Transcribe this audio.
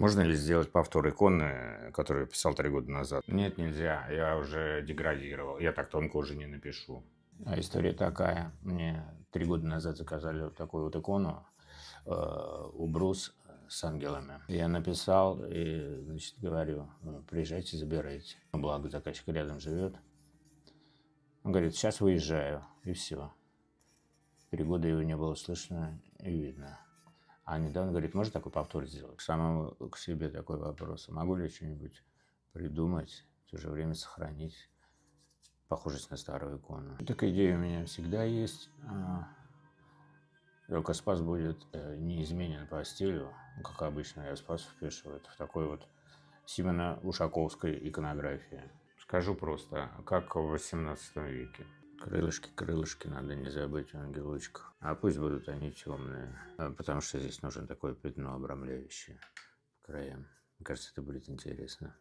Можно ли сделать повтор иконы, которую я писал 3 года назад? Нет, нельзя. Я уже деградировал. Я так тонко уже не напишу. А история такая. Мне 3 года назад заказали вот такую вот икону убрус с ангелами. Я написал и, значит, говорю, приезжайте, забирайте. Благо, заказчик рядом живет. Он говорит, сейчас выезжаю, и все. 3 года его не было слышно и видно. А недавно говорит, можно такой повтор сделать? К самому к себе такой вопрос. Могу ли я что-нибудь придумать, в то же время сохранить похожесть на старую икону? Такая идея у меня всегда есть. Только Спас будет неизменен по стилю. Как обычно, я Спас вписываю в такой вот Симона-Ушаковской иконографии. Скажу просто, как в 18 веке. Крылышки, крылышки, надо не забыть о ангелочках. А пусть будут они темные, потому что здесь нужно такое пятно обрамляющее по краям. Мне кажется, это будет интересно.